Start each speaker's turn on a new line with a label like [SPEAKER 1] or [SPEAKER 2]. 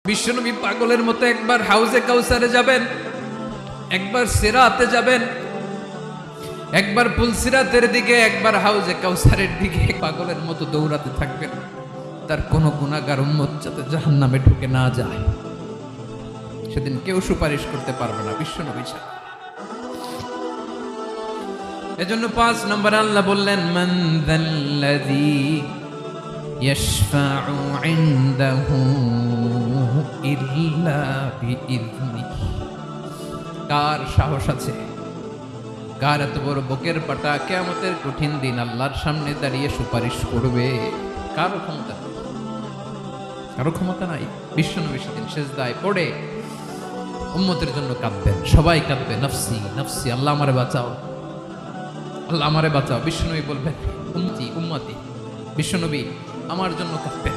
[SPEAKER 1] বিশ্বনবী পাগলের মতো একবার হাউজে কাউসারে যাবেন, একবার সিরাতে যাবেন, একবার পুলসিরাতের দিকে, একবার হাউজে কাউসারের দিকে পাগলের মতো দৌড়াতে থাকবেন। তার কোনো গুনাহগার উম্মত যাতে জাহান্নামে ঢুকে না যায়, সেদিন কেউ সুপারিশ করতে পারবে না বিশ্বনবী ছাড়া। এজন্য 5 নম্বর আল্লাহ বললেন, মান যাল্লাযী ইয়াশফাউ ইনদাহু ইল্লা বিইযনিহি। কার সাহস আছে, কার এত বড় বুকের পাটা কিয়ামতের কঠিন দিন আল্লাহর সামনে দাঁড়িয়ে সুপারিশ করবে? কারো ক্ষমতা নেই, কারো ক্ষমতা নাই। বিশ্বনবী সেদিন সিজদায় পড়ে উম্মতের জন্য কাঁদবেন, সবাই কাঁদবে, নফসি নফসি, আল্লাহ আমারে বাঁচাও, আল্লাহ আমারে বাঁচাও। বিশ্বনবী বলবেন, উম্মতি উম্মতি, বিশ্বনবী আমার জন্য কাঁদবেন।